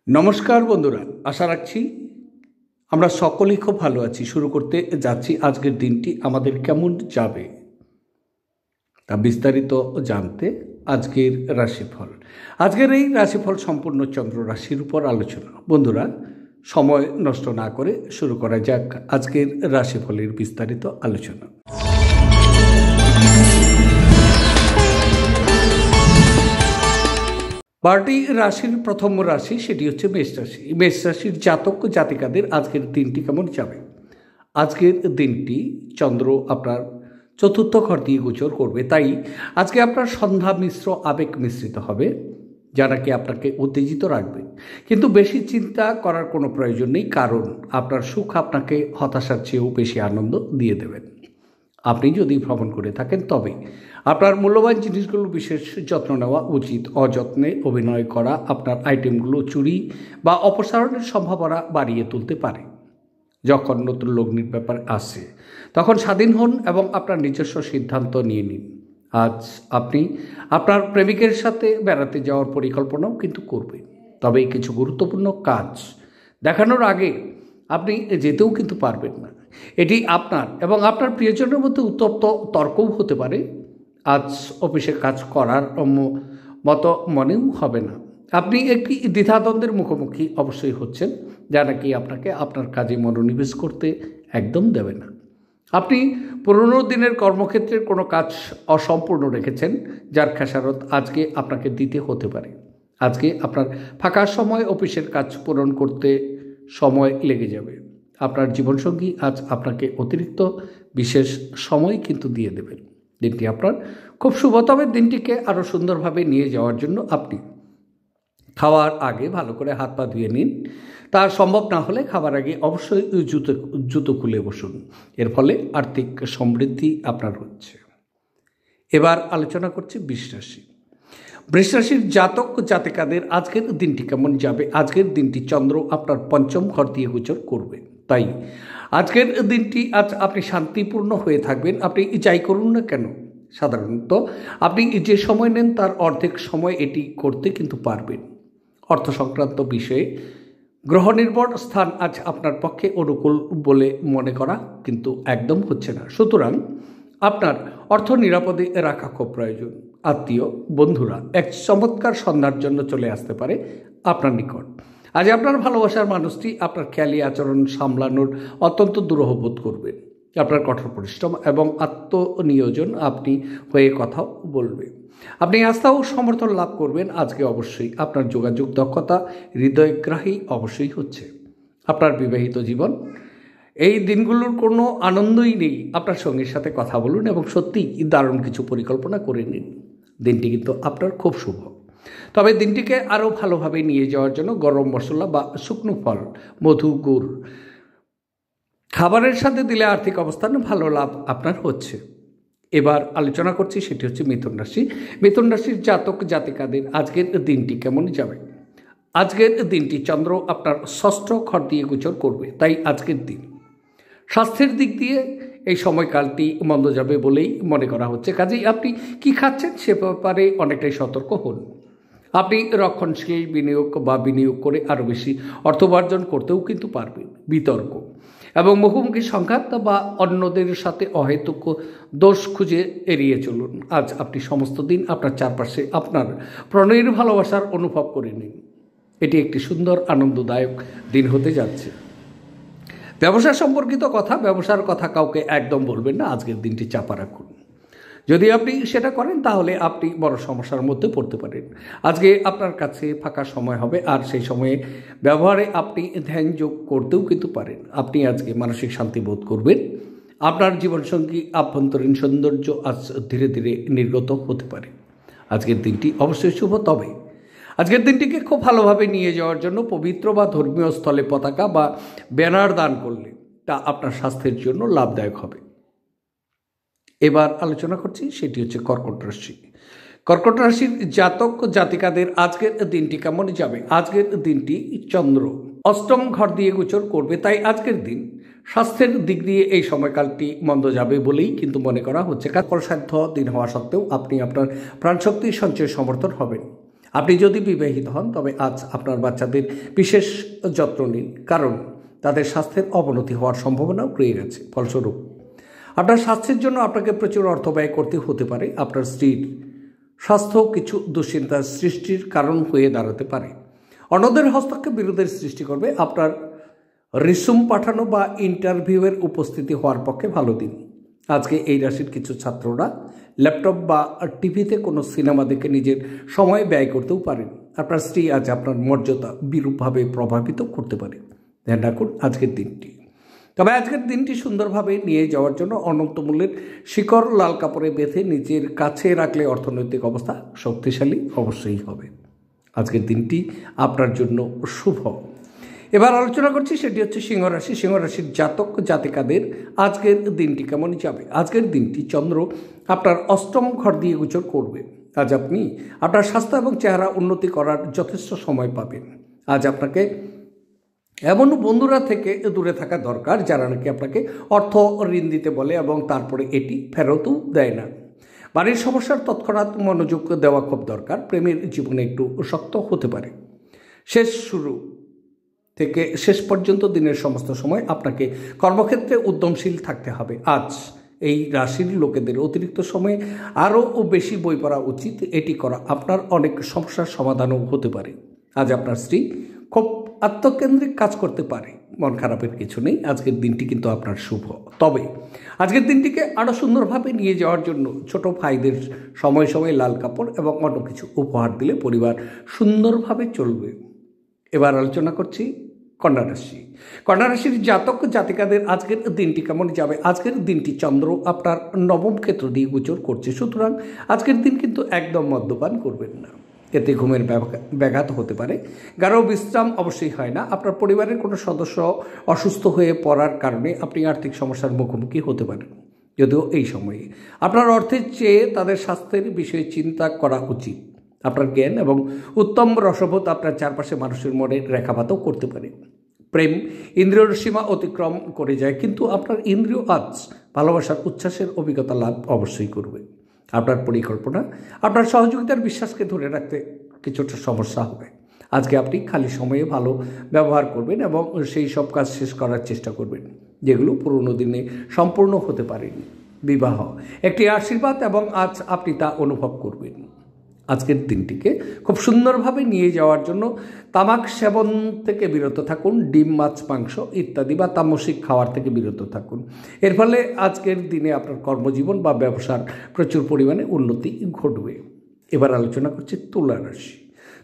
নমস্কার বন্ধুরা, আশা রাখছি আমরা সকলেই খুব ভালো আছি। শুরু করতে যাচ্ছি আজকের দিনটি আমাদের কেমন যাবে তা বিস্তারিত জানতে আজকের রাশিফল। আজকের এই রাশিফল সম্পূর্ণ চন্দ্র রাশির উপর আলোচনা। বন্ধুরা, সময় নষ্ট না করে শুরু করা যাক আজকের রাশিফলের বিস্তারিত আলোচনা। বারোটি রাশির প্রথম রাশি সেটি হচ্ছে মেষ রাশি। মেষ রাশির জাতক জাতিকাদের আজকের দিনটি কেমন যাবে? আজকের দিনটি চন্দ্র আপনার চতুর্থ ঘর দিয়ে গোচর করবে, তাই আজকে আপনার সন্ধ্যা মিশ্র আবেগ মিশ্রিত হবে, যা নাকি আপনাকে উত্তেজিত রাখবে। কিন্তু বেশি চিন্তা করার কোনো প্রয়োজন নেই, কারণ আপনার সুখ আপনাকে হতাশার চেয়েও বেশি আনন্দ দিয়ে দেবেন। আপনি যদি ভ্রমণ করে থাকেন তবে আপনার মূল্যবান জিনিসগুলো বিশেষ যত্ন নেওয়া উচিত। অযত্নে অভিনয় করা আপনার আইটেমগুলো চুরি বা অপসারণের সম্ভাবনা বাড়িয়ে তুলতে পারে। যখন নতুন লগ্নির ব্যাপার আসে তখন স্বাধীন হন এবং আপনার নিজস্ব সিদ্ধান্ত নিয়ে নিন। আজ আপনি আপনার প্রেমিকের সাথে বেড়াতে যাওয়ার পরিকল্পনাও কিন্তু করবেন, তবে কিছু গুরুত্বপূর্ণ কাজ দেখানোর আগে আপনি যেতেও কিন্তু পারবেন না। এটি আপনার এবং আপনার প্রিয়জনের মধ্যে উত্তপ্ত তর্কও হতে পারে। আজ অফিসে কাজ করার মতো মনেও হবে না। আপনি একটি দ্বিধাদ্বন্দ্বের মুখোমুখি অবশ্যই হচ্ছেন, যা নাকি আপনাকে আপনার কাজে মনোনিবেশ করতে একদম দেবে না। আপনি পুরনো দিনের কর্মক্ষেত্রের কোনো কাজ অসম্পূর্ণ রেখেছেন, যার খেসারত আজকে আপনাকে দিতে হতে পারে। আজকে আপনার ফাঁকা সময় অফিসের কাজ পূরণ করতে সময় লেগে যাবে। আপনার জীবনসঙ্গী আজ আপনাকে অতিরিক্ত বিশেষ সময় কিন্তু দিয়ে দেবেন। দিনটি আপনার খুব শুভ, তবে দিনটিকে আরও সুন্দরভাবে নিয়ে যাওয়ার জন্য আপনি খাওয়ার আগে ভালো করে হাত পা ধুয়ে নিন। তা সম্ভব না হলে খাবার আগে অবশ্যই জুতো খুলে বসুন। এর ফলে আর্থিক সমৃদ্ধি আপনার হচ্ছে। এবার আলোচনা করছি বৃষ রাশি। বৃষ রাশির জাতক জাতিকাদের আজকের দিনটি কেমন যাবে? আজকের দিনটি চন্দ্র আপনার পঞ্চম ঘর দিয়ে গোচর করবে, তাই আজকের দিনটি আজ আপনি শান্তিপূর্ণ হয়ে থাকবেন। আপনি যাই করুন না কেন, সাধারণত আপনি যে সময় নেন তার অর্ধেক সময় এটি করতে কিন্তু পারবেন। অর্থ সংক্রান্ত বিষয়ে গ্রহ নির্ভর স্থান আজ আপনার পক্ষে অনুকূল বলে মনে করা কিন্তু একদম হচ্ছে না। সুতরাং আপনার অর্থ নিরাপদে রাখা খুব প্রয়োজন। আত্মীয় বন্ধুরা এক চমৎকার সন্ধ্যার জন্য চলে আসতে পারে আপনার নিকট। আজ আপনার ভালোবাসার মানুষটি আপনার খেয়ালি আচরণ সামলানোর অত্যন্ত দুরূহ বোধ করবেন। আপনার কঠোর পরিশ্রম এবং আত্মনিয়োজন আপনি হয়ে কথা বলবে। আপনি আস্থা ও সমর্থন লাভ করবেন। আজকে অবশ্যই আপনার যোগাযোগ দক্ষতা হৃদয়গ্রাহী অবশ্যই হচ্ছে। আপনার বিবাহিত জীবন এই দিনগুলোর কোনো আনন্দই নেই। আপনার সঙ্গীর সাথে কথা বলুন এবং সত্যিই দারুণ কিছু পরিকল্পনা করে নিন। দিনটি কিন্তু আপনার খুব শুভ, তবে দিনটিকে আরও ভালোভাবে নিয়ে যাওয়ার জন্য গরম মশলা বা শুকনো ফল, মধু, গুড় খাবারের সাথে দিলে আর্থিক অবস্থান ভালো লাভ আপনার হচ্ছে। এবার আলোচনা করছি সেটি হচ্ছে মিথুন রাশি। মিথুন রাশির জাতক জাতিকাদের আজকের দিনটি কেমন যাবে? আজকের দিনটি চন্দ্র আপনার ষষ্ঠ ঘর দিয়ে গোচর করবে, তাই আজকের দিন স্বাস্থ্যের দিক দিয়ে এই সময়কালটি মন্দ যাবে বলেই মনে করা হচ্ছে। কাজেই আপনি কি খাচ্ছেন সে ব্যাপারে অনেকটাই সতর্ক হন। আপনি রক্ষণশীল বিনিয়োগ করে আরও বেশি অর্থ উপার্জন করতেও কিন্তু পারবেন। বিতর্ক এবং মুখোমুখি সংঘাত বা অন্যদের সাথে অহেতুক দোষ খুঁজে এড়িয়ে চলুন। আজ আপনি সমস্ত দিন আপনার চারপাশে আপনার প্রণয়ের ভালোবাসার অনুভব করে নিন। এটি একটি সুন্দর আনন্দদায়ক দিন হতে যাচ্ছে। ব্যবসা সম্পর্কিত ব্যবসার কথা কাউকে একদম বলবেন না। আজকের দিনটি চাপা রাখুন। যদি আপনি সেটা করেন তাহলে আপনি বড় সমস্যার মধ্যে পড়তে পারেন। আজকে আপনার কাছে ফাঁকা সময় হবে, আর সেই সময়ে ব্যবহারে আপনি ধ্যান যোগ করতেও কিন্তু পারেন। আপনি আজকে মানসিক শান্তি বোধ করবেন। আপনার জীবনসঙ্গী আভ্যন্তরীণ সৌন্দর্য আজ ধীরে ধীরে নির্গত হতে পারে। আজকের দিনটি অবশ্যই শুভ, তবে আজকের দিনটিকে খুব ভালোভাবে নিয়ে যাওয়ার জন্য পবিত্র বা ধর্মীয় স্থলে পতাকা বা ব্যানার দান করলে তা আপনার স্বাস্থ্যের জন্য লাভদায়ক হবে। এবার আলোচনা করছি সেটি হচ্ছে কর্কট রাশি। কর্কট রাশির জাতক জাতিকাদের আজকের দিনটি কেমন যাবে? আজকের দিনটি চন্দ্র অষ্টম ঘর দিয়ে গোচর করবে, তাই আজকের দিন স্বাস্থ্যের দিক দিয়ে এই সময়কালটি মন্দ যাবে বলেই কিন্তু মনে করা হচ্ছে। কষ্টসাধ্য দিন হওয়া সত্ত্বেও আপনি আপনার প্রাণশক্তি সঞ্চয় সমর্থন হবেন। আপনি যদি বিবাহিত হন তবে আজ আপনার বাচ্চাদের বিশেষ যত্ন নিন, কারণ তাদের স্বাস্থ্যের অবনতি হওয়ার সম্ভাবনাও রয়ে গেছে। ফলস্বরূপ আপনার স্বাস্থ্যের জন্য আপনাকে প্রচুর অর্থ ব্যয় করতে হতে পারে। আপনার স্ত্রীর স্বাস্থ্য কিছু দুশ্চিন্তার সৃষ্টির কারণ হয়ে দাঁড়াতে পারে। অন্যদের হস্তক্ষেপ বিরোধের সৃষ্টি করবে। আপনার রিসুম পাঠানো বা ইন্টারভিউয়ের উপস্থিতি হওয়ার পক্ষে ভালো দিন। আজকে এই রাশির কিছু ছাত্ররা ল্যাপটপ বা টিভিতে কোনো সিনেমা দেখে নিজের সময় ব্যয় করতেও পারেন। আপনার স্ত্রী আজ আপনার মর্যাদা বিরূপভাবে প্রভাবিত করতে পারে। ধ্যান রাখুন আজকের দিনটি। তবে আজকের দিনটি সুন্দরভাবে নিয়ে যাওয়ার জন্য অনন্ত মূল্যের শিকড় লাল কাপড়ে বেঁধে নিজের কাছে রাখলে অর্থনৈতিক অবস্থা শক্তিশালী অবশ্যই হবে। আজকের দিনটি আপনার জন্য শুভ। এবার আলোচনা করছি, সেটি হচ্ছে সিংহ রাশি। সিংহ রাশির জাতক জাতিকাদের আজকের দিনটি কেমন যাবে। আজকের দিনটি চন্দ্র আপনার অষ্টম ঘর দিয়ে গোচর করবে। আজ আপনি আপনার স্বাস্থ্য এবং চেহারা উন্নতি করার যথেষ্ট সময় পাবেন। আজ আপনাকে এমন বন্ধুরা থেকে দূরে থাকা দরকার যারা নাকি আপনাকে অর্থ ঋণ দিতে বলে এবং তারপরে এটি ফেরতও দেয় না। বাড়ির সমস্যার তৎক্ষণাৎ মনোযোগ দেওয়া খুব দরকার। প্রেমের জীবনে একটু শক্ত হতে পারে। শুরু থেকে শেষ পর্যন্ত দিনের সমস্ত সময় আপনাকে কর্মক্ষেত্রে উদ্যমশীল থাকতে হবে। আজ এই রাশির লোকেদের অতিরিক্ত সময়ে আরও বেশি বই পড়া উচিত। এটি করা আপনার অনেক সমস্যার সমাধানও হতে পারে। আজ আপনার স্ত্রী খুব আত্মকেন্দ্রিক কাজ করতে পারে। মন খারাপের কিছু নেই। আজকের দিনটি কিন্তু আপনার শুভ। তবে আজকের দিনটিকে আরও সুন্দরভাবে নিয়ে যাওয়ার জন্য ছোট ভাইদের সময় সময় লাল কাপড় এবং অন্য কিছু উপহার দিলে পরিবার সুন্দরভাবে চলবে। এবার আলোচনা করছি কন্যা রাশি। কন্যা রাশির জাতক জাতিকাদের আজকের দিনটি কেমন যাবে। আজকের দিনটি চন্দ্র আপনার নবম ক্ষেত্র দিয়ে গোচর করছে। সুতরাং আজকের দিন কিন্তু একদম মদ্যপান করবেন না, এতে ঘুমের ব্যাঘাত হতে পারে। গাঢ় বিশ্রাম অবশ্যই হয় না। আপনার পরিবারের কোনো সদস্য অসুস্থ হয়ে পড়ার কারণে আপনি আর্থিক সমস্যার মুখোমুখি হতে পারেন। যদিও এই সময়ে আপনার অর্থের চেয়ে তাদের স্বাস্থ্যের বিষয়ে চিন্তা করা উচিত। আপনার জ্ঞান এবং উত্তম রসবোধ আপনার চারপাশে মানুষের মনে রেখাপাতও করতে পারে। প্রেম ইন্দ্রিয়র সীমা অতিক্রম করে যায়, কিন্তু আপনার ইন্দ্রিয় আজ ভালোবাসার উচ্ছ্বাসের অভিজ্ঞতা লাভ অবশ্যই করবে। আপনার পরিকল্পনা আপনার সহযোগিতার বিশ্বাসকে ধরে রাখতে কিছুটা সমস্যা হবে। আজকে আপনি খালি সময়ে ভালো ব্যবহার করবেন এবং সেই সব কাজ শেষ করার চেষ্টা করবেন যেগুলো পুরনো দিনে সম্পূর্ণ হতে পারেনি। বিবাহ একটি আশীর্বাদ এবং আজ আপনি তা অনুভব করবেন। আজকের দিনটিকে খুব সুন্দরভাবে নিয়ে যাওয়ার জন্য তামাক সেবন থেকে বিরত থাকুন। ডিম মাছ মাংস ইত্যাদি বা তামসিক খাওয়ার থেকে বিরত থাকুন। এর ফলে আজকের দিনে আপনার কর্মজীবন বা ব্যবসার প্রচুর পরিমাণে উন্নতি ঘটবে। এবার আলোচনা করছি তুলা রাশি।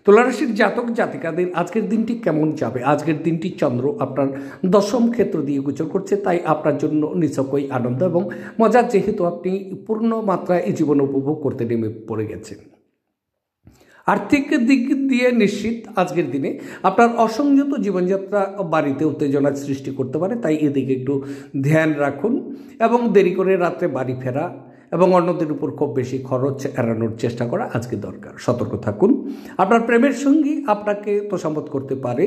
তুলা রাশির জাতক জাতিকাদের আজকের দিনটি কেমন যাবে। আজকের দিনটি চন্দ্র আপনার দশম ক্ষেত্র দিয়ে গোচর করছে, তাই আপনার জন্য নিছকই আনন্দ এবং মজা, যেহেতু আপনি পূর্ণ মাত্রায় এই জীবন উপভোগ করতে নেমে পড়ে গেছেন। আর্থিক দিক দিয়ে নিশ্চিত আজকের দিনে আপনার অসংযত জীবনযাত্রা বাড়িতে উত্তেজনার সৃষ্টি করতে পারে, তাই এদিকে একটু ধ্যান রাখুন এবং দেরি করে রাত্রে বাড়ি ফেরা এবং অন্যদের উপর খুব বেশি খরচ এড়ানোর চেষ্টা করা আজকে দরকার। সতর্ক থাকুন। আপনার প্রেমের সঙ্গী আপনাকে তোষামত করতে পারে।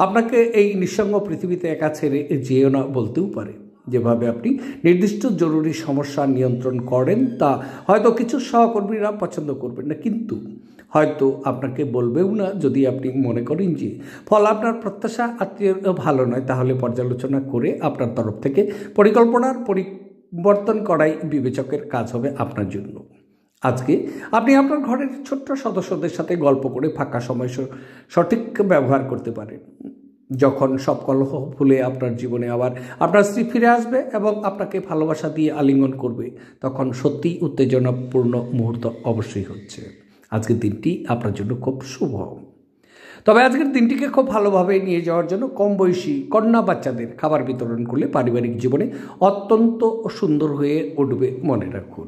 আপনাকে এই নিঃসঙ্গ পৃথিবীতে একা ছেড়ে যেও না বলতেও পারে। যেভাবে আপনি নির্দিষ্ট জরুরি সমস্যা নিয়ন্ত্রণ করেন তা হয়তো কিছু সহকর্মীরা পছন্দ করবেন না, কিন্তু হয়তো আপনাকে বলবেও না। যদি আপনি মনে করেন যে ফল আপনার প্রত্যাশা আত্মীয়ের ভালো নয়, তাহলে পর্যালোচনা করে আপনার তরফ থেকে পরিকল্পনার পরিবর্তন করাই বিবেচকের কাজ হবে আপনার জন্য। আজকে আপনি আপনার ঘরের ছোট্ট সদস্যদের সাথে গল্প করে ফাঁকা সময় সঠিক ব্যবহার করতে পারেন। যখন সব কলহ ভুলে আপনার জীবনে আবার আপনার স্ত্রী ফিরে আসবে এবং আপনাকে ভালোবাসা দিয়ে আলিঙ্গন করবে, তখন সত্যিই উত্তেজনাপূর্ণ মুহূর্ত অবশ্যই হচ্ছে। আজকের দিনটি আপনার জন্য খুব শুভ। তবে আজকের দিনটিকে খুব ভালোভাবে নিয়ে যাওয়ার জন্য কম বয়সী কন্যা বাচ্চাদের খাবার বিতরণ করলে পারিবারিক জীবনে অত্যন্ত সুন্দর হয়ে উঠবে, মনে রাখুন।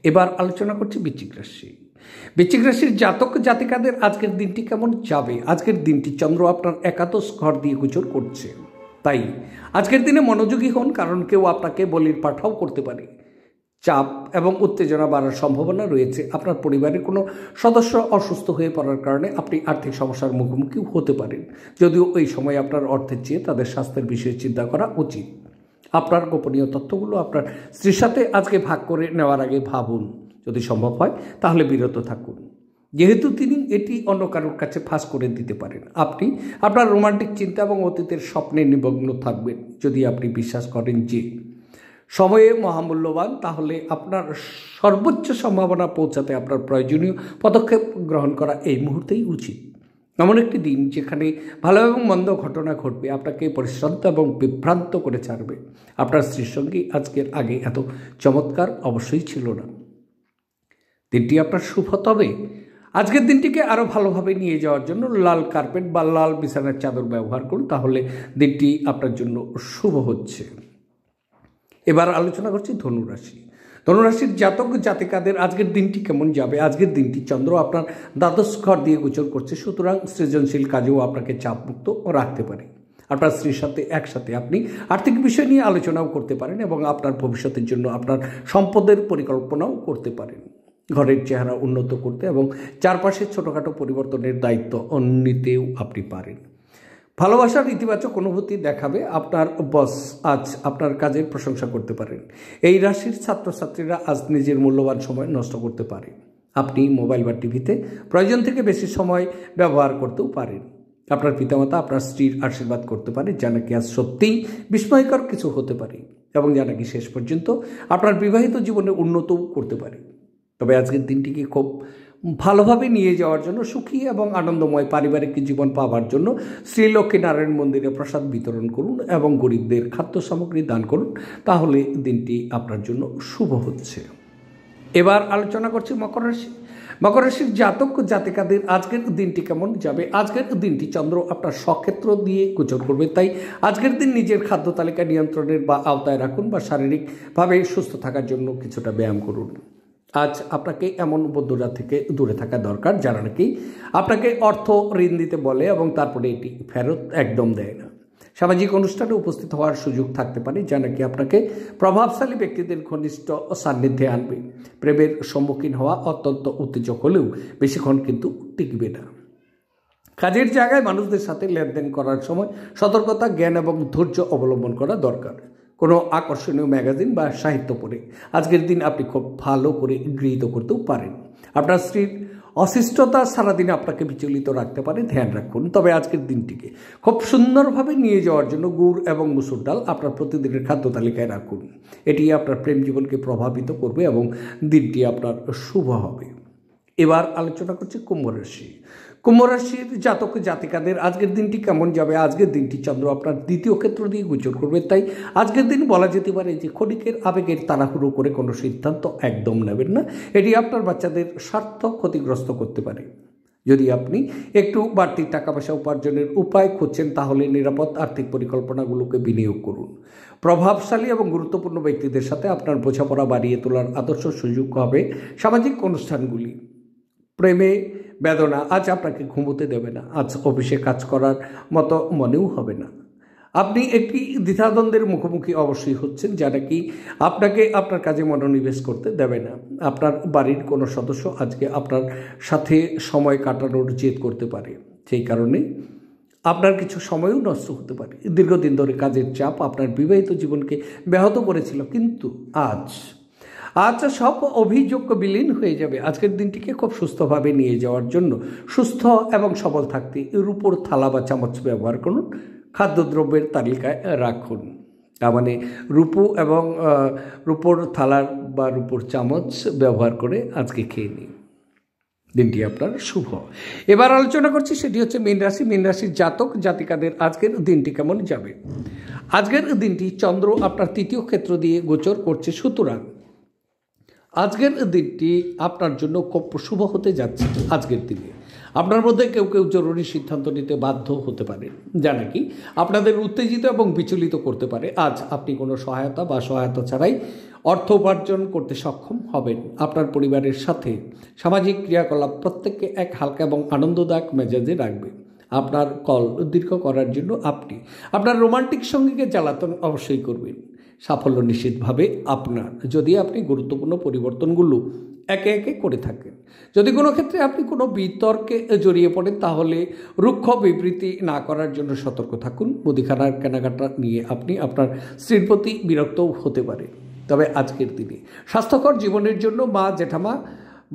এবার আলোচনা করছি বৃশ্চিক রাশি। বৃশ্চিক রাশির জাতক জাতিকাদের আজকের দিনটি কেমন যাবে। আজকের দিনটি চন্দ্র আপনার একাদশ ঘর দিয়ে গোচর করছে, তাই আজকের দিনে মনোযোগী হন, কারণ কেউ আপনাকে বলির পাঠাও করতে পারে। চাপ এবং উত্তেজনা বাড়ার সম্ভাবনা রয়েছে। আপনার পরিবারের কোনো সদস্য অসুস্থ হয়ে পড়ার কারণে আপনি আর্থিক সমস্যার মুখোমুখি হতে পারেন। যদিও এই সময় আপনার অর্থের চেয়ে তাদের স্বাস্থ্যের বিষয়ে চিন্তা করা উচিত। আপনার গোপনীয় তথ্যগুলো আপনার স্ত্রীর সাথে আজকে ভাগ করে নেওয়ার আগে ভাবুন। যদি সম্ভব হয় তাহলে বিরত থাকুন। যেহেতু তিনি এটি অন্য কারোর কাছে ফাঁস করে দিতে পারেন। আপনি আপনার রোমান্টিক চিন্তা এবং অতীতের স্বপ্নে নিমগ্ন থাকবেন। যদি আপনি বিশ্বাস করেন যে সময়ে মহামূল্যবান, তাহলে আপনার সর্বোচ্চ সম্ভাবনা পৌঁছাতে আপনার প্রয়োজনীয় পদক্ষেপ গ্রহণ করা এই মুহূর্তেই উচিত। এমন একটি দিন যেখানে ভালো এবং মন্দ ঘটনা ঘটবে, আপনাকে পরিশ্রান্ত এবং বিভ্রান্ত করে ছাড়বে। আপনার স্ত্রীর সঙ্গে আজকের আগে এত চমৎকার অবশ্যই ছিল না। দিনটি আপনার শুভ, তবে আজকের দিনটিকে আরও ভালোভাবে নিয়ে যাওয়ার জন্য লাল কার্পেট বা লাল বিছানার চাদর ব্যবহার করুন, তাহলে দিনটি আপনার জন্য শুভ হচ্ছে। এবার আলোচনা করছি ধনুরাশি। ধনুরাশির জাতক জাতিকাদের আজকের দিনটি কেমন যাবে? আজকের দিনটি চন্দ্র আপনার দ্বাদশ ঘর দিয়ে গোচর করছে, সুতরাং সৃজনশীল কাজেও আপনাকে চাপমুক্ত রাখতে পারে। আপনার স্ত্রীর সাথে একসাথে আপনি আর্থিক বিষয় নিয়ে আলোচনাও করতে পারেন এবং আপনার ভবিষ্যতের জন্য আপনার সম্পদের পরিকল্পনাও করতে পারেন। ঘরের চেহারা উন্নত করতে এবং চারপাশের ছোটোখাটো পরিবর্তনের দায়িত্ব নিতেও আপনি পারেন। ভালোবাসার ইতিবাচক অনুভূতি দেখাবে। আপনার বস আজ আপনার কাজের প্রশংসা করতে পারেন। এই রাশির ছাত্রছাত্রীরা আজ নিজের মূল্যবান সময় নষ্ট করতে পারে। আপনি মোবাইল বা টিভিতে প্রয়োজন থেকে বেশি সময় ব্যবহার করতেও পারেন। আপনার পিতামাতা আপনার স্ত্রীর আশীর্বাদ করতে পারে, যা নাকি আজ সত্যিই বিস্ময়কর কিছু হতে পারে এবং যা নাকি শেষ পর্যন্ত আপনার বিবাহিত জীবনে উন্নতও করতে পারে। তবে আজকের দিনটিকে খুব ভালোভাবে নিয়ে যাওয়ার জন্য, সুখী এবং আনন্দময় পারিবারিক জীবন পাওয়ার জন্য শ্রী লক্ষ্মীনারায়ণ মন্দিরে প্রসাদ বিতরণ করুন এবং গরিবদের খাদ্য সামগ্রী দান করুন, তাহলে দিনটি আপনার জন্য শুভ হচ্ছে। এবার আলোচনা করছি মকর রাশি। মকর রাশির জাতক জাতিকাদের আজকের দিনটি কেমন যাবে? আজকের দিনটি চন্দ্র আপনার স্বক্ষেত্র দিয়ে গোচর করবে, তাই আজকের দিন নিজের খাদ্য তালিকা নিয়ন্ত্রণের বা আওতায় রাখুন বা শারীরিকভাবে সুস্থ থাকার জন্য কিছুটা ব্যায়াম করুন। আজ আপনাকে এমন বন্ধুরা থেকে দূরে থাকা দরকার যারা নাকি আপনাকে অর্থ ঋণ দিতে বলে এবং তারপরে এটি ফেরত একদম দেয় না। সামাজিক অনুষ্ঠানে উপস্থিত হওয়ার সুযোগ থাকতে পারে, যা নাকি আপনাকে প্রভাবশালী ব্যক্তিদের ঘনিষ্ঠ সান্নিধ্যে আনবে। প্রেমের সম্মুখীন হওয়া অত্যন্ত উত্তেজক হলেও বেশিক্ষণ কিন্তু টিকবে না। কাজের জায়গায় মানুষদের সাথে লেনদেন করার সময় সতর্কতা, জ্ঞান এবং ধৈর্য অবলম্বন করা দরকার। কোনো আকর্ষণীয় ম্যাগাজিন বা সাহিত্য পড়ে আজকের দিন আপনি খুব ভালো করে গৃহীত করতেও পারেন। আপনার স্ত্রীর অশিষ্টতা সারাদিন আপনাকে বিচলিত রাখতে পারে, ধ্যান রাখুন। তবে আজকের দিনটিকে খুব সুন্দরভাবে নিয়ে যাওয়ার জন্য গুড় এবং মুসুর ডাল আপনার প্রতিদিনের খাদ্য তালিকায় রাখুন। এটি আপনার প্রেম জীবনকে প্রভাবিত করবে এবং দিনটি আপনার শুভ হবে। এবার আলোচনা করছি কুম্ভ রাশি। কুম্ভ রাশির জাতক জাতিকাদের আজকের দিনটি কেমন যাবে? আজকের দিনটি চন্দ্র আপনার দ্বিতীয় ক্ষেত্র দিয়ে গোচর করবে, তাই আজকের দিন বলা যেতে পারে যে ক্ষণিকের আবেগের তাড়াহুড়ো করে কোনো সিদ্ধান্ত একদম নেবেন না। এটি আপনার বাচ্চাদের স্বার্থ ক্ষতিগ্রস্ত করতে পারে। যদি আপনি একটু বাড়তি টাকা পয়সা উপার্জনের উপায় খুঁজছেন, তাহলে নিরাপদ আর্থিক পরিকল্পনাগুলোকে বিনিয়োগ করুন। প্রভাবশালী এবং গুরুত্বপূর্ণ ব্যক্তিদের সাথে আপনার বোঝাপড়া বাড়িয়ে তোলার আদর্শ সুযোগ হবে। সামাজিক অনুষ্ঠানগুলি প্রেমে বেদনা আজ আপনাকে ঘুমোতে দেবে না। আজ অফিসে কাজ করার মতো মনেও হবে না। আপনি একটি দ্বিধাদ্বন্দ্বের মুখোমুখি অবশ্যই হচ্ছেন, যা নাকি আপনাকে আপনার কাজে মনোনিবেশ করতে দেবে না। আপনার বাড়ির কোনো সদস্য আজকে আপনার সাথে সময় কাটানোর জেদ করতে পারে, সেই কারণে আপনার কিছু সময়ও নষ্ট হতে পারে। দীর্ঘদিন ধরে কাজের চাপ আপনার বিবাহিত জীবনকে ব্যাহত করেছিল, কিন্তু আজ সব অভিযোগ বিলীন হয়ে যাবে। আজকের দিনটিকে খুব সুস্থভাবে নিয়ে যাওয়ার জন্য সুস্থ এবং সবল থাকতে রূপোর থালা বা চামচ ব্যবহার করুন, খাদ্যদ্রব্যের তালিকায় রাখুন। তার মানে রূপোর থালার বা রূপোর চামচ ব্যবহার করে আজকে খেয়ে নিন, দিনটি আপনার শুভ। এবার আলোচনা করছি, সেটি হচ্ছে মীন রাশি। মীন রাশির জাতক জাতিকাদের আজকের দিনটি কেমন যাবে? আজকের দিনটি চন্দ্র আপনার তৃতীয় ক্ষেত্র দিয়ে গোচর করছে, সুতরাং আজকের দিনটি আপনার জন্য খুব শুভ হতে যাচ্ছে। আজকের দিনে আপনার মধ্যে কেউ কেউ জরুরি সিদ্ধান্ত নিতে বাধ্য হতে পারে, যা নাকি আপনাদের উত্তেজিত এবং বিচলিত করতে পারে। আজ আপনি কোনো সহায়তা ছাড়াই অর্থ উপার্জন করতে সক্ষম হবেন। আপনার পরিবারের সাথে সামাজিক ক্রিয়াকলাপ প্রত্যেককে এক হালকা এবং আনন্দদায়ক মেজাজে রাখবে। আপনার কল দীর্ঘ করার জন্য আপনি আপনার রোমান্টিক সঙ্গীকে জ্বালাতন অবশ্যই করবেন। সাফল্য নিশ্চিতভাবে আপনার, যদি আপনি গুরুত্বপূর্ণ পরিবর্তনগুলো একে একে করে থাকেন। যদি কোনো ক্ষেত্রে আপনি কোনো বিতর্কে জড়িয়ে পড়েন, তাহলে রুক্ষ বিবৃতি না করার জন্য সতর্ক থাকুন। মুদিখানার কেনাকাটা নিয়ে আপনি আপনার স্ত্রীর প্রতি বিরক্তও হতে পারে। তবে আজকের দিনে স্বাস্থ্যকর জীবনের জন্য মা, জেঠামা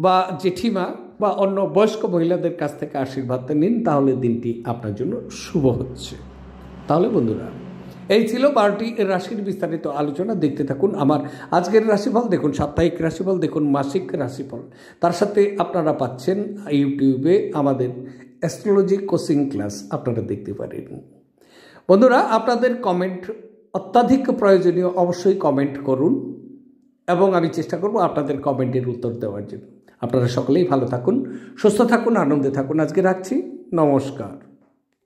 বা জেঠিমা বা অন্য বয়স্ক মহিলাদের কাছ থেকে আশীর্বাদ নিন, তাহলে দিনটি আপনার জন্য শুভ হচ্ছে। তাহলে বন্ধুরা, এই ছিল 12টি রাশির বিস্তারিত আলোচনা। দেখতে থাকুন আমার আজকের রাশিফল, দেখুন সাপ্তাহিক রাশিফল, দেখুন মাসিক রাশিফল। তার সাথে আপনারা পাচ্ছেন ইউটিউবে আমাদের অ্যাস্ট্রোলজি কোচিং ক্লাস, আপনারা দেখতে পারেন। বন্ধুরা, আপনাদের কমেন্ট অত্যাধিক প্রয়োজনীয়, অবশ্যই কমেন্ট করুন এবং আমি চেষ্টা করব আপনাদের কমেন্টের উত্তর দেওয়ার জন্য। আপনারা সকলেই ভালো থাকুন, সুস্থ থাকুন, আনন্দে থাকুন। আজকে রাখছি, নমস্কার।